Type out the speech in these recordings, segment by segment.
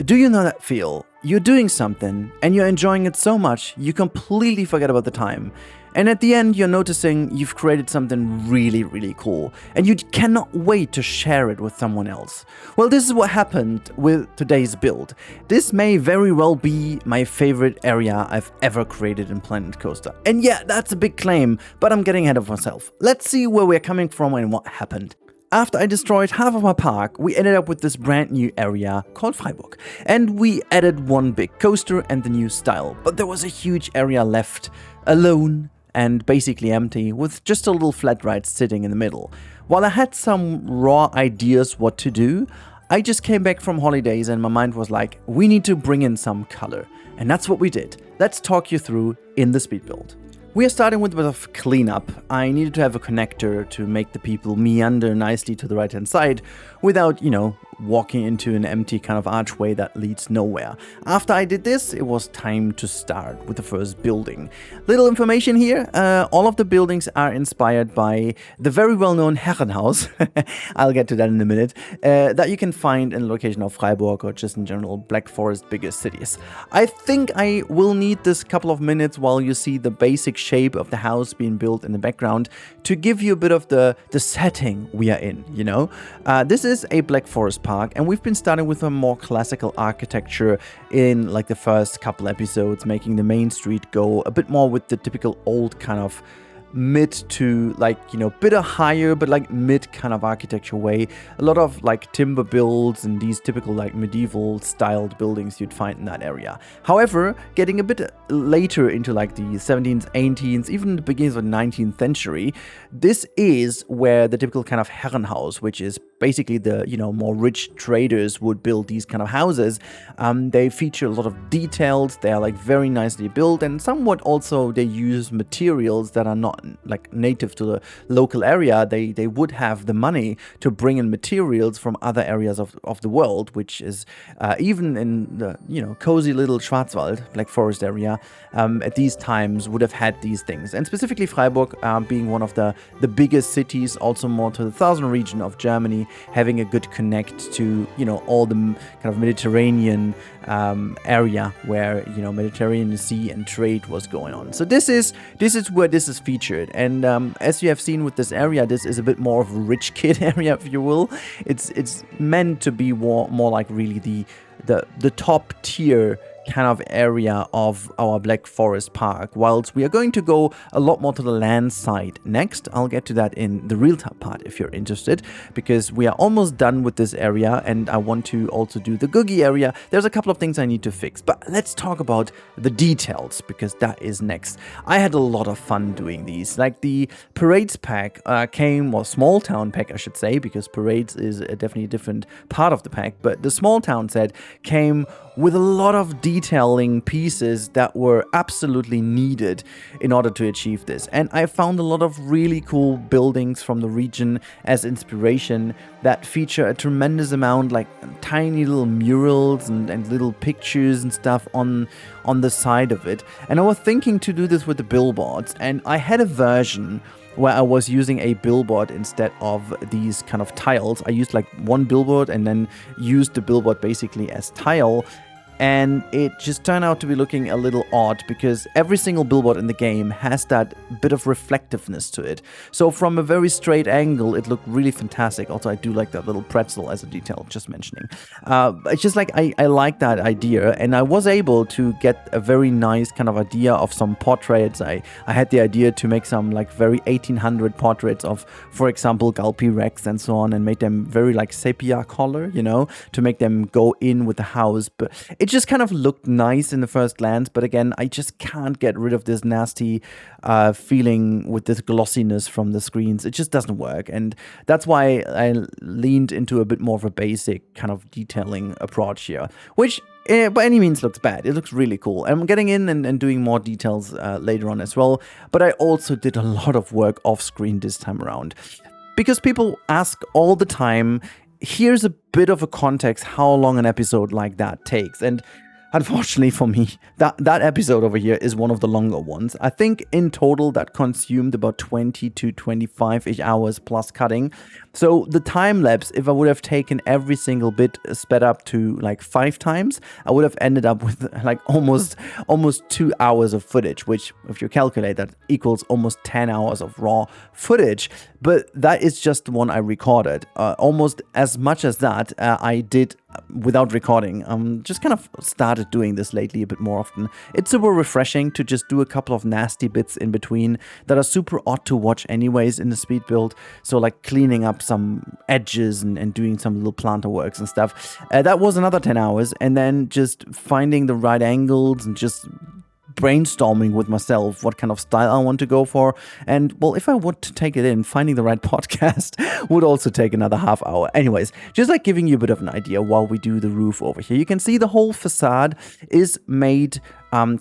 Do you know that feel? You're doing something and you're enjoying it so much you completely forget about the time. And at the end, you're noticing you've created something really, really cool, and you cannot wait to share it with someone else. Well, this is what happened with today's build. This may very well be my favorite area I've ever created in Planet Coaster. And yeah, that's a big claim, but I'm getting ahead of myself. Let's see where we're coming from and what happened. After I destroyed half of my park, we ended up with this brand new area called Freiburg. And we added one big coaster and the new style. But there was a huge area left, alone and basically empty, with just a little flat ride sitting in the middle. While I had some raw ideas what to do, I just came back from holidays and my mind was like, we need to bring in some color. And that's what we did. Let's talk you through in the speed build. We are starting with a bit of cleanup. I needed to have a connector to make the people meander nicely to the right hand side without, walking into an empty kind of archway that leads nowhere. After I did this, it was time to start with the first building. Little information here, all of the buildings are inspired by the very well-known Herrenhaus, I'll get to that in a minute, that you can find in the location of Freiburg or just in general Black Forest biggest cities. I think I will need this couple of minutes while you see the basic shape of the house being built in the background to give you a bit of the setting we are in, This is a Black Forest park, and we've been starting with a more classical architecture in like the first couple episodes, making the main street go a bit more with the typical old kind of mid to bit higher but like mid kind of architecture way. A lot of like timber builds and these typical like medieval styled buildings you'd find in that area. However, getting a bit later into like the 17th, 18th, even the beginnings of the 19th century, this is where the typical kind of Herrenhaus, which is basically the more rich traders would build these kind of houses. They feature a lot of details. They are like very nicely built, and somewhat also they use materials that are not like native to the local area. They would have the money to bring in materials from other areas of the world, which is even in the cozy little Schwarzwald, Black Forest area, at these times would have had these things. And specifically Freiburg being one of the biggest cities, also more to the southern region of Germany, having a good connect to all the kind of Mediterranean area where Mediterranean Sea and trade was going on. So this is where this is featured. And as you have seen with this area, this is a bit more of a rich kid area, if you will. It's meant to be more like really the top tier kind of area of our Black Forest park, whilst we are going to go a lot more to the land side next. I'll get to that in the real time part if you're interested, because we are almost done with this area and I want to also do the Googie area. There's a couple of things I need to fix, but let's talk about the details, because that is next. I had a lot of fun doing these. Like the Parades pack or small town pack I should say, because Parades is definitely a different part of the pack, but the small town set came with a lot of detailing pieces that were absolutely needed in order to achieve this. And I found a lot of really cool buildings from the region as inspiration that feature a tremendous amount, like tiny little murals and little pictures and stuff on the side of it. And I was thinking to do this with the billboards, and I had a version where I was using a billboard instead of these kind of tiles. I used like one billboard and then used the billboard basically as tile. And it just turned out to be looking a little odd, because every single billboard in the game has that bit of reflectiveness to it. So from a very straight angle, it looked really fantastic. Also, I do like that little pretzel as a detail, just mentioning. It's just like, I like that idea, and I was able to get a very nice kind of idea of some portraits. I had the idea to make some like very 1800 portraits of, for example, Galpi Rex and so on, and make them very like sepia color, to make them go in with the house. But it just kind of looked nice in the first glance, but again, I just can't get rid of this nasty feeling with this glossiness from the screens. It just doesn't work, and that's why I leaned into a bit more of a basic kind of detailing approach here, which by any means looks bad. It looks really cool. I'm getting in and doing more details later on as well, but I also did a lot of work off screen this time around, because people ask all the time, here's a bit of a context how long an episode like that takes. And Unfortunately for me, that episode over here is one of the longer ones. I think in total that consumed about 20 to 25-ish hours plus cutting. So the time lapse, if I would have taken every single bit sped up to like 5 times, I would have ended up with like almost 2 hours of footage, which if you calculate that equals almost 10 hours of raw footage. But that is just the one I recorded. Almost as much as that I did without recording. Just kind of started doing this lately a bit more often. It's super refreshing to just do a couple of nasty bits in between that are super odd to watch anyways in the speed build. So like cleaning up some edges and doing some little planter works and stuff. That was another 10 hours. And then just finding the right angles and just brainstorming with myself what kind of style I want to go for. And well, if I want to take it in, finding the right podcast would also take another half hour. Anyways, just like giving you a bit of an idea while we do the roof over here. You can see the whole facade is made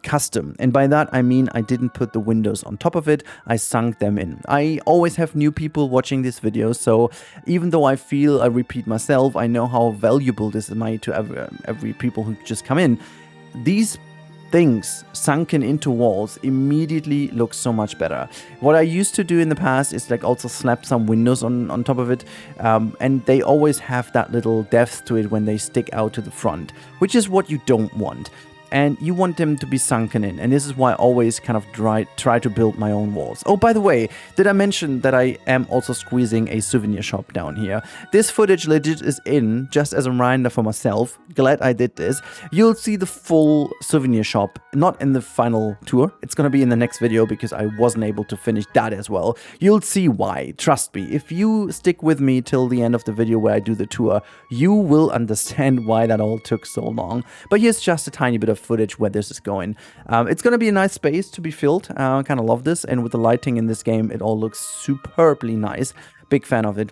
custom, and by that I mean I didn't put the windows on top of it, I sunk them in. I always have new people watching this video, so even though I feel I repeat myself, I know how valuable this is to every people who just come in. These things sunken into walls immediately look so much better. What I used to do in the past is like also slap some windows on top of it, and they always have that little depth to it when they stick out to the front, which is what you don't want. And you want them to be sunken in, and this is why I always kind of try to build my own walls. Oh, by the way, did I mention that I am also squeezing a souvenir shop down here? This footage legit is in, just as a reminder for myself, glad I did this. You'll see the full souvenir shop, not in the final tour, it's gonna be in the next video because I wasn't able to finish that as well. You'll see why, trust me. If you stick with me till the end of the video where I do the tour, you will understand why that all took so long. But here's just a tiny bit of footage where this is going. It's going to be a nice space to be filled. I kind of love this, and with the lighting in this game, it all looks superbly nice. Big fan of it.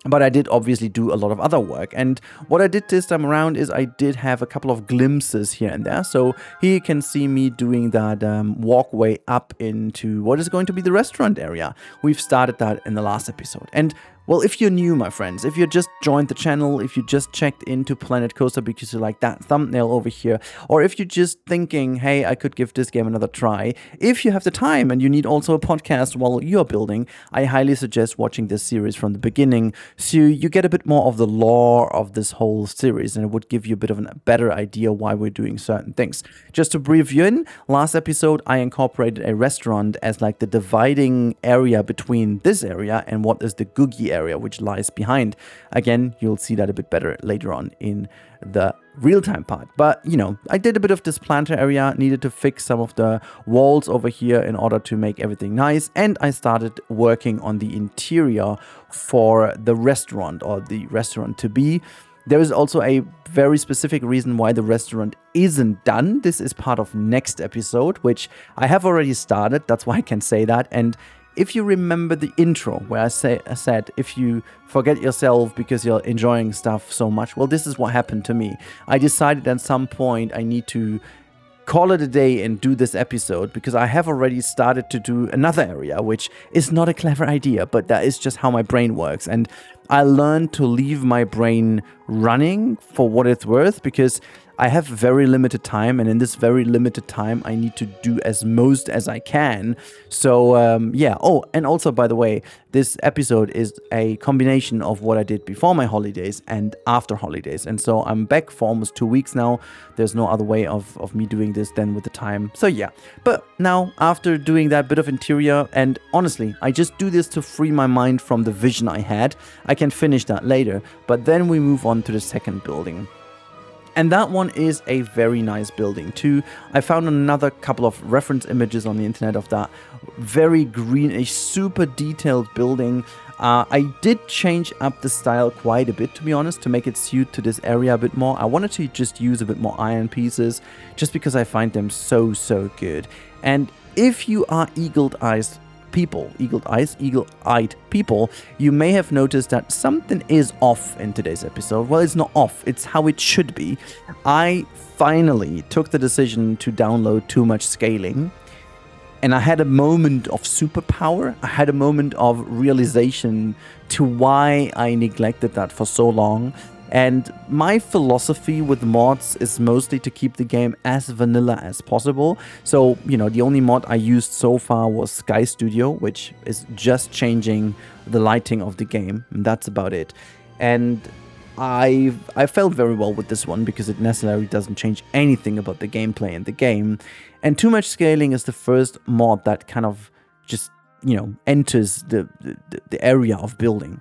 But I did obviously do a lot of other work, and what I did this time around is I did have a couple of glimpses here and there. So here you can see me doing that walkway up into what is going to be the restaurant area. We've started that in the last episode. And well, if you're new, my friends, if you just joined the channel, if you just checked into Planet Coaster because you like that thumbnail over here, or if you're just thinking, hey, I could give this game another try, if you have the time and you need also a podcast while you're building, I highly suggest watching this series from the beginning so you get a bit more of the lore of this whole series, and it would give you a bit of a better idea why we're doing certain things. Just to brief you in, last episode I incorporated a restaurant as like the dividing area between this area and what is the Googie area, which lies behind. Again, you'll see that a bit better later on in the real-time part. But, you know, I did a bit of this planter area, needed to fix some of the walls over here in order to make everything nice, and I started working on the interior for the restaurant, or the restaurant to be. There is also a very specific reason why the restaurant isn't done. This is part of next episode, which I have already started, that's why I can say that. And if you remember the intro where I said, if you forget yourself because you're enjoying stuff so much, well, this is what happened to me. I decided at some point I need to call it a day and do this episode because I have already started to do another area, which is not a clever idea, but that is just how my brain works. And I learned to leave my brain running for what it's worth because I have very limited time, and in this very limited time, I need to do as most as I can. So, yeah. Oh, and also, by the way, this episode is a combination of what I did before my holidays and after holidays. And so I'm back for almost 2 weeks now. There's no other way of me doing this than with the time. So, yeah. But now, after doing that bit of interior, and honestly, I just do this to free my mind from the vision I had. I can finish that later. But then we move on to the second building. And that one is a very nice building too. I found another couple of reference images on the internet of that very greenish, super detailed building. I did change up the style quite a bit, to be honest, to make it suit to this area a bit more. I wanted to just use a bit more iron pieces just because I find them so good. And if you are eagle-eyed people, you may have noticed that something is off in today's episode. Well, it's not off, it's how it should be. I finally took the decision to download too much scaling, and I had a moment of superpower. I had a moment of realization to why I neglected that for so long. And my philosophy with mods is mostly to keep the game as vanilla as possible. So, you know, the only mod I used so far was Sky Studio, which is just changing the lighting of the game, and that's about it. And I felt very well with this one because it necessarily doesn't change anything about the gameplay in the game. And Too Much Scaling is the first mod that kind of just, you know, enters the area of building.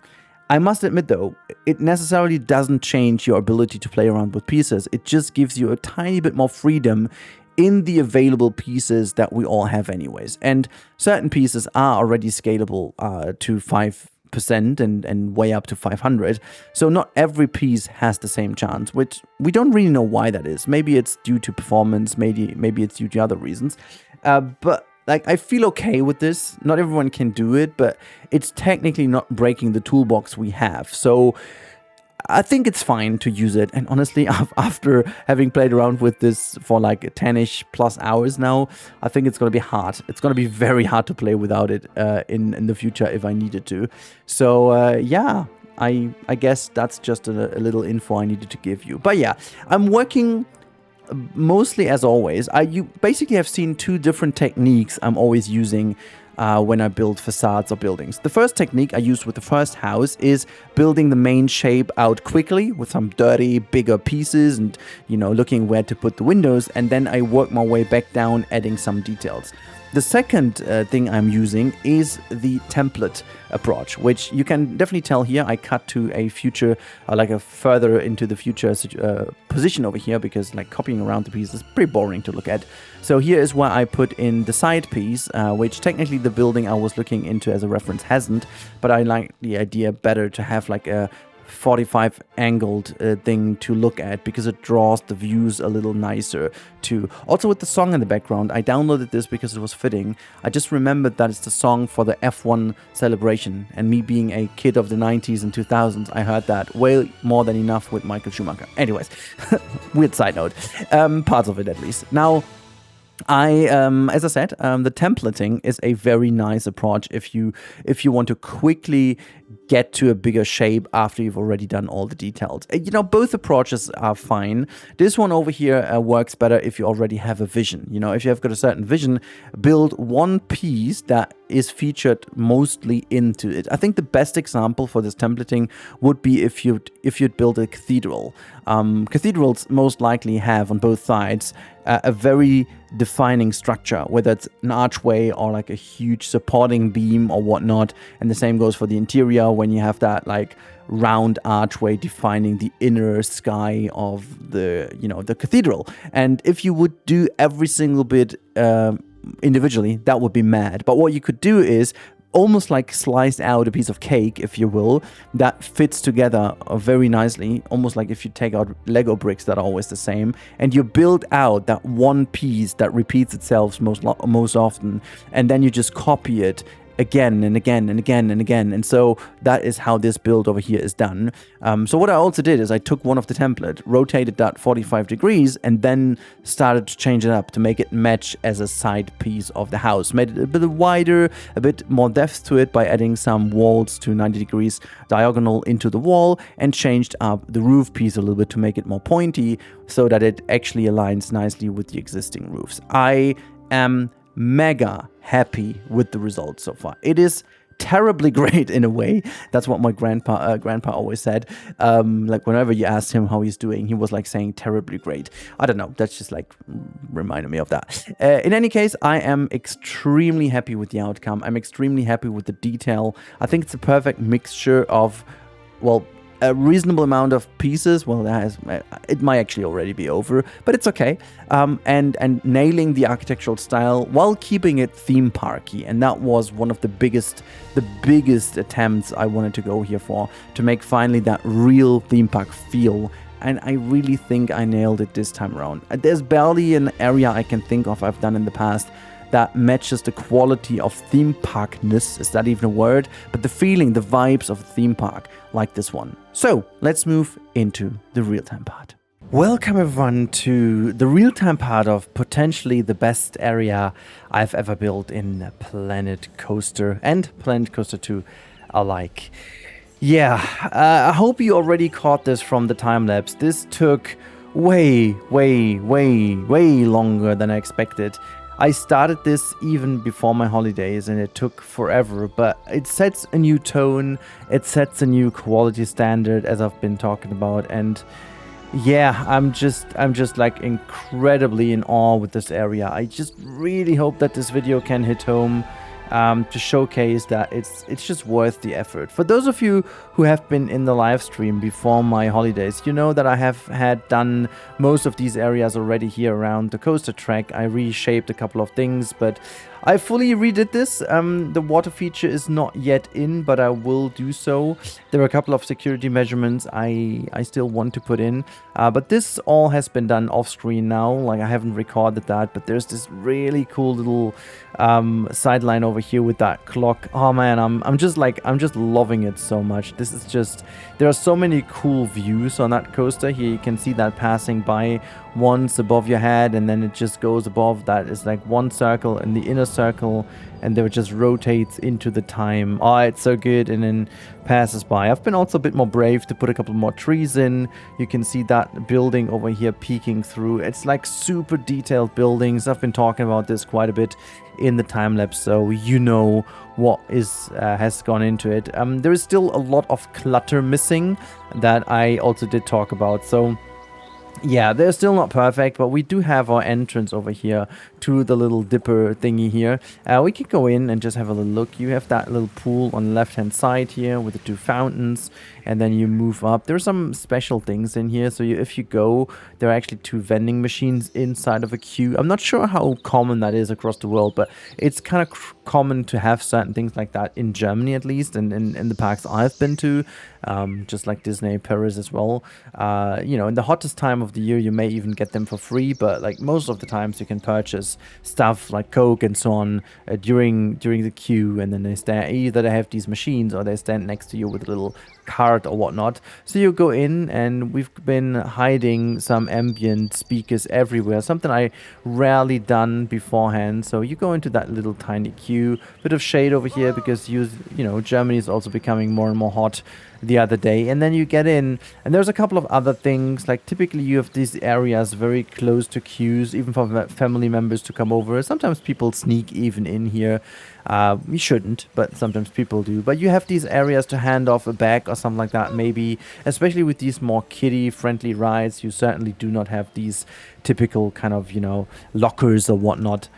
I must admit though, it necessarily doesn't change your ability to play around with pieces. It just gives you a tiny bit more freedom in the available pieces that we all have anyways. And certain pieces are already scalable to 5% and way up to 500. So not every piece has the same chance, which we don't really know why that is. Maybe it's due to performance, maybe it's due to other reasons. But like, I feel okay with this. Not everyone can do it, but it's technically not breaking the toolbox we have. So I think it's fine to use it. And honestly, after having played around with this for like 10-ish plus hours now, I think it's going to be hard. It's going to be very hard to play without it in the future if I needed to. So yeah, I guess that's just a little info I needed to give you. But yeah, I'm working mostly as always. You basically have seen two different techniques I'm always using when I build facades or buildings. The first technique I used with the first house is building the main shape out quickly with some dirty, bigger pieces and, you know, looking where to put the windows, and then I work my way back down, adding some details. The second thing I'm using is the template approach, which you can definitely tell here. I cut to a future, like a further into the future position over here, because like copying around the piece is pretty boring to look at. So here is where I put in the side piece, which technically the building I was looking into as a reference hasn't, but I like the idea better to have like a 45 angled thing to look at, because it draws the views a little nicer too. Also with the song in the background, I downloaded this because it was fitting. I just remembered that it's the song for the F1 celebration, and me being a kid of the 90s and 2000s, I heard that way more than enough with Michael Schumacher. Anyways, weird side note, parts of it at least. Now, as I said, the templating is a very nice approach if you want to quickly get to a bigger shape after you've already done all the details. You know, both approaches are fine. This one over here works better if you already have a vision. You know, if you have got a certain vision, build one piece that is featured mostly into it. I think the best example for this templating would be if you'd build a cathedral. Cathedrals most likely have on both sides a very defining structure, whether it's an archway or like a huge supporting beam or whatnot. And the same goes for the interior, when you have that like round archway defining the inner sky of the, you know, the cathedral. And if you would do every single bit individually, that would be mad. But what you could do is almost like slice out a piece of cake, if you will, that fits together very nicely, almost like if you take out Lego bricks that are always the same, and you build out that one piece that repeats itself most often, and then you just copy it again and again and again and again. And so that is how this build over here is done. So what I also did is I took one of the template, rotated that 45 degrees, and then started to change it up to make it match as a side piece of the house. Made it a bit wider, a bit more depth to it by adding some walls to 90 degrees diagonal into the wall, and changed up the roof piece a little bit to make it more pointy so that it actually aligns nicely with the existing roofs. I am mega happy with the results so far. It is terribly great in a way. That's what my grandpa always said. Like whenever you asked him how he's doing, he was like saying terribly great. I don't know. That's just like reminded me of that. In any case, I am extremely happy with the outcome. I'm extremely happy with the detail. I think it's a perfect mixture of, well, a reasonable amount of pieces. Well, it might actually already be over, but it's okay. And nailing the architectural style while keeping it theme parky, and that was one of the biggest attempts I wanted to go here for, to make finally that real theme park feel. And I really think I nailed it this time around. There's barely an area I can think of I've done in the past that matches the quality of theme parkness, is that even a word? But the feeling, the vibes of a theme park like this one. So let's move into the real-time part. Welcome everyone to the real-time part of potentially the best area I've ever built in Planet Coaster and Planet Coaster 2 alike. Yeah, I hope you already caught this from the time lapse. This took way longer than I expected. I started this even before my holidays and it took forever, but it sets a new tone, it sets a new quality standard, as I've been talking about, and yeah, I'm just like incredibly in awe with this area. I just really hope that this video can hit home, to showcase that it's just worth the effort. For those of you who have been in the live stream before my holidays, you know that I have had done most of these areas already here around the coaster track. I reshaped a couple of things, but I fully redid this. The water feature is not yet in, but I will do so. There are a couple of security measurements I still want to put in, but this all has been done off screen now. Like, I haven't recorded that, but there's this really cool little sideline over here with that clock. Oh man, I'm just loving it so much. This is just, there are so many cool views on that coaster. Here you can see that passing by once above your head, and then it just goes above that. It's like one circle in the inner circle, and then it just rotates into the time. Oh, it's so good, and then passes by. I've been also a bit more brave to put a couple more trees in. You can see that building over here peeking through. It's like super detailed buildings. I've been talking about this quite a bit in the time lapse, so you know what is has gone into it. There is still a lot of clutter missing that I also did talk about, so yeah, they're still not perfect, but we do have our entrance over here to the little dipper thingy here. We can go in and just have a little look. You have that little pool on the left hand side here with the two fountains, and then you move up. There's some special things in here. So if you go, there are actually two vending machines inside of a queue. I'm not sure how common that is across the world, but it's kind of common to have certain things like that in Germany, at least, and in the parks I've been to, just like Disney, Paris as well. You know, in the hottest time of the year, you may even get them for free, but like most of the times you can purchase stuff like Coke and so on during the queue, and then either they have these machines or they stand next to you with a little cart or whatnot. So you go in, and we've been hiding some ambient speakers everywhere, something I rarely done beforehand. So you go into that little tiny queue, bit of shade over here because you know, Germany is also becoming more and more hot the other day, and then you get in, and there's a couple of other things. Like, typically you have these areas very close to queues, even for family members to come over. Sometimes people sneak even in here. You shouldn't, but sometimes people do. But you have these areas to hand off a bag or something like that, maybe. Especially with these more kiddie-friendly rides, you certainly do not have these typical kind of, you know, lockers or whatnot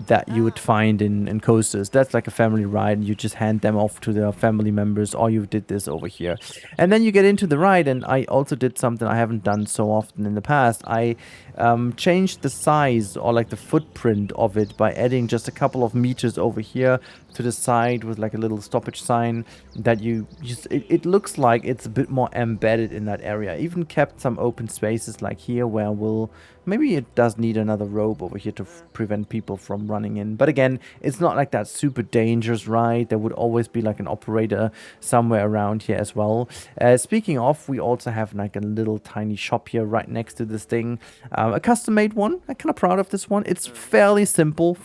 that you would find in coasters. That's like a family ride, and you just hand them off to their family members, or you did this over here. And then you get into the ride, and I also did something I haven't done so often in the past. I changed the size, or like the footprint of it, by adding just a couple of meters over here to the side with like a little stoppage sign that it looks like it's a bit more embedded in that area. Even kept some open spaces like here where maybe it does need another rope over here to prevent people from running in. But again, it's not like that super dangerous ride. There would always be like an operator somewhere around here as well. Speaking of, we also have like a little tiny shop here right next to this thing. A custom-made one. I'm kind of proud of this one. It's fairly simple,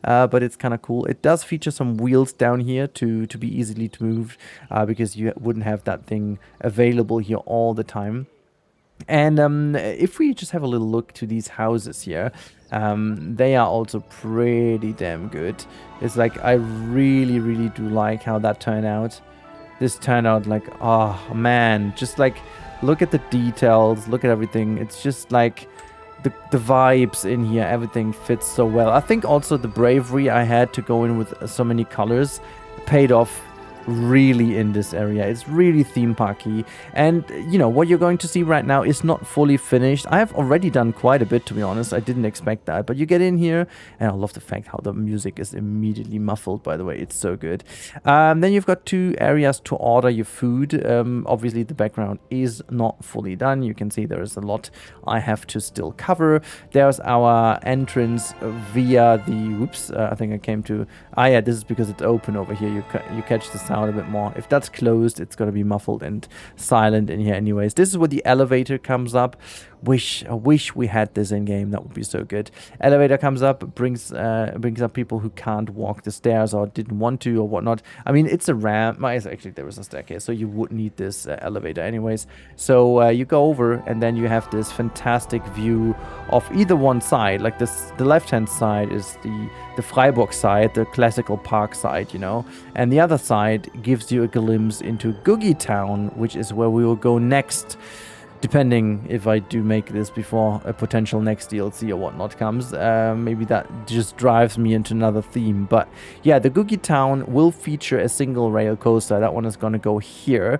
but it's kind of cool. It does feature some wheels down here to be easily to move, because you wouldn't have that thing available here all the time. And if we just have a little look to these houses here, they are also pretty damn good. It's like, I really do like how that turned out. This turned out like, oh man, just like, look at the details, look at everything. It's just like the vibes in here, everything fits so well. I think also the bravery I had to go in with so many colors paid off really in this area. It's really theme parky, and you know what you're going to see right now is not fully finished. I have already done quite a bit, to be honest. I didn't expect that, but you get in here, and I love the fact how the music is immediately muffled, by the way. It's so good. Then you've got two areas to order your food. Obviously the background is not fully done. You can see there is a lot I have to still cover. There's our entrance via the I think I came to yeah, this is because it's open over here. You catch the sound a bit more. If that's closed, it's going to be muffled and silent in here anyways. This is where the elevator comes up. I wish we had this in game. That would be so good. Elevator comes up, brings up people who can't walk the stairs or didn't want to or whatnot. I mean, it's a ramp. Actually, there is a staircase, so you would need this elevator anyways. So you go over, and then you have this fantastic view of either one side. Like this, the left-hand side is the Freiburg side, the classical park side, you know, and the other side gives you a glimpse into Googie Town, which is where we will go next, depending if I do make this before a potential next DLC or whatnot comes. Maybe that just drives me into another theme. But yeah, the Googie Town will feature a single rail coaster. That one is going to go here,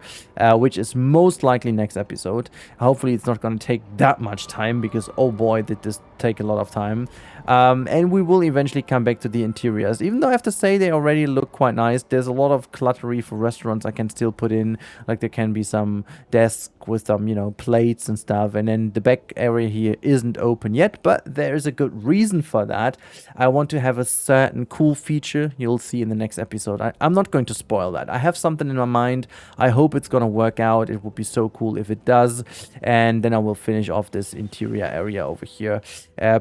which is most likely next episode. Hopefully it's not going to take that much time, because oh boy, did this take a lot of time. And we will eventually come back to the interiors, even though I have to say they already look quite nice. There's a lot of cluttery for restaurants I can still put in, like there can be some desk with some, you know, plates and stuff, and then the back area here isn't open yet, but there's a good reason for that. I want to have a certain cool feature you'll see in the next episode. I'm not going to spoil that. I have something in my mind. I hope it's gonna work out. It would be so cool if it does, and then I will finish off this interior area over here.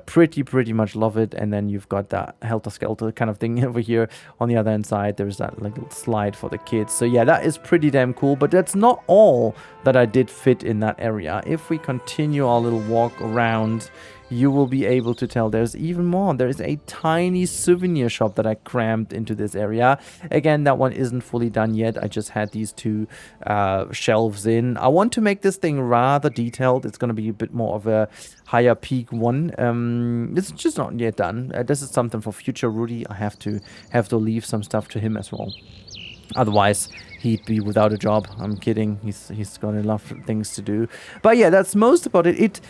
Pretty much love it. And then you've got that helter-skelter kind of thing over here on the other hand side. There's that like little slide for the kids. So yeah, that is pretty damn cool, but that's not all that I did fit in that area. If we continue our little walk around, you will be able to tell there's even more. There is a tiny souvenir shop that I crammed into this area. Again, that one isn't fully done yet. I just had these two shelves in. I want to make this thing rather detailed. It's going to be a bit more of a higher peak one. It's just not yet done. This is something for future Rudy. I have to leave some stuff to him as well. Otherwise, he'd be without a job. I'm kidding. He's gonna love things to do. But yeah, that's most about it.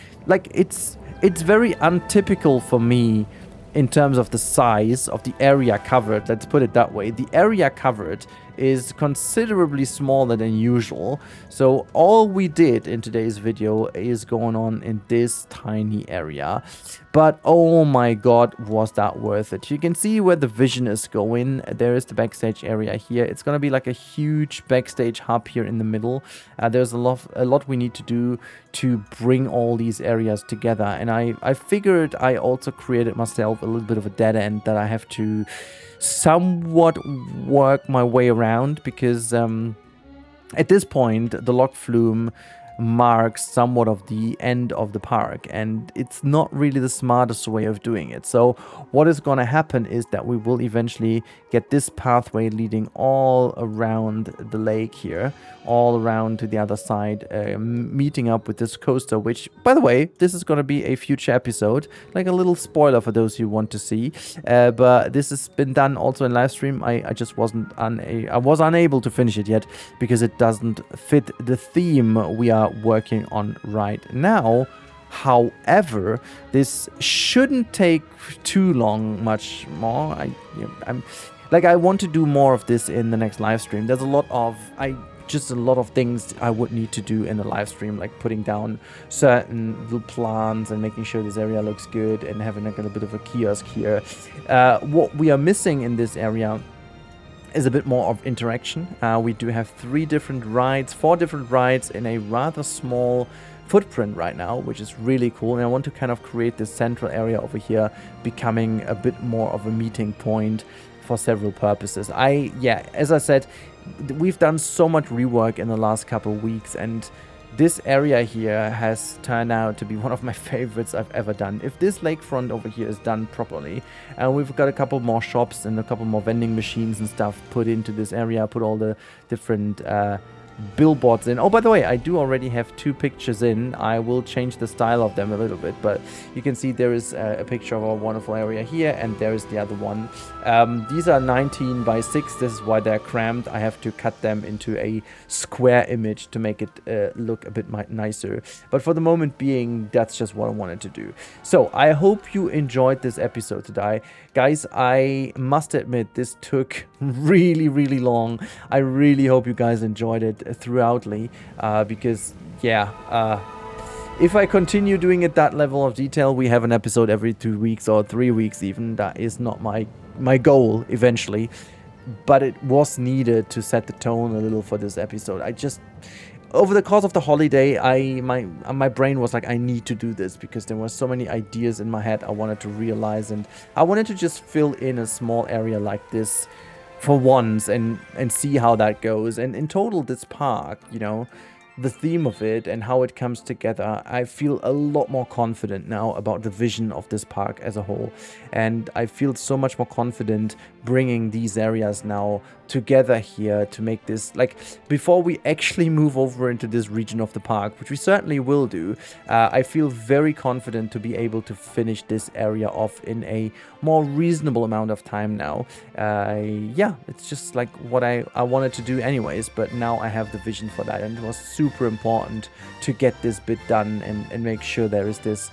It's very untypical for me in terms of the size of the area covered. Let's put it that way. The area covered is considerably smaller than usual. So all we did in today's video is going on in this tiny area. But oh my god, was that worth it. You can see where the vision is going. There is the backstage area here. It's going to be like a huge backstage hub here in the middle. There's a lot we need to do to bring all these areas together. And I figured I also created myself a little bit of a dead end that I have to somewhat work my way around, because at this point the log flume marks somewhat of the end of the park, and it's not really the smartest way of doing it. So what is going to happen is that we will eventually get this pathway leading all around the lake here, all around to the other side, meeting up with this coaster, which, by the way, this is going to be a future episode, like a little spoiler for those who want to see. But this has been done also in live stream. I just was unable to finish it yet because it doesn't fit the theme we are working on right now. However, this shouldn't take too long, much more. I want to do more of this in the next live stream. There's a lot of things I would need to do in the live stream, like putting down certain little plants and making sure this area looks good and having like a bit of a kiosk here. What we are missing in this area is a bit more of interaction. We do have 4 different rides in a rather small footprint right now, which is really cool. And I want to kind of create this central area over here, becoming a bit more of a meeting point for several purposes. As I said, we've done so much rework in the last couple of weeks, and this area here has turned out to be one of my favorites I've ever done. If this lakefront over here is done properly, and we've got a couple more shops and a couple more vending machines and stuff put into this area, put all the different billboards in. Oh, by the way, I do already have 2 pictures in. I will change the style of them a little bit, but you can see there is a picture of our wonderful area here, and there is the other one. These are 19 by 6. This is why they're crammed. I have to cut them into a square image to make it look a bit nicer. But for the moment being, that's just what I wanted to do. So I hope you enjoyed this episode today. Guys, I must admit, this took really long. I really hope you guys enjoyed it throughoutly, because if I continue doing it that level of detail, we have an episode every 2 weeks or 3 weeks even. That is not my goal eventually, but it was needed to set the tone a little for this episode. over the course of the holiday, my brain was like, I need to do this because there were so many ideas in my head I wanted to realize, and I wanted to just fill in a small area like this for once and see how that goes. And in total, this park, you know, the theme of it and how it comes together, I feel a lot more confident now about the vision of this park as a whole. And I feel so much more confident bringing these areas now together here to make this, like, before we actually move over into this region of the park, which we certainly will do, I feel very confident to be able to finish this area off in a more reasonable amount of time now. Yeah, it's just like what I wanted to do anyways, but now I have the vision for that, and it was super important to get this bit done and make sure there is this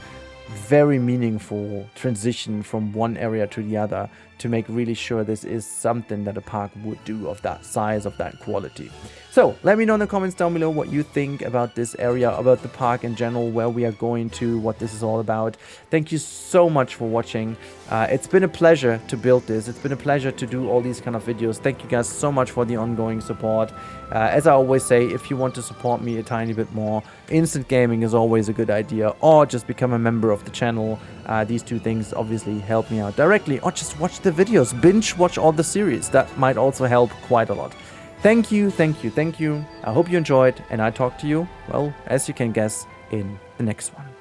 very meaningful transition from one area to the other to make really sure this is something that a park would do of that size, of that quality. So let me know in the comments down below what you think about this area, about the park in general, where we are going to, what this is all about. Thank you so much for watching. It's been a pleasure to build this. It's been a pleasure to do all these kind of videos. Thank you guys so much for the ongoing support. As I always say, if you want to support me a tiny bit more, instant gaming is always a good idea, or just become a member of the channel. These two things obviously help me out directly, or just watch the videos, binge watch all the series. That might also help quite a lot. Thank you, thank you, thank you. I hope you enjoyed, and I talk to you, well, as you can guess, in the next one.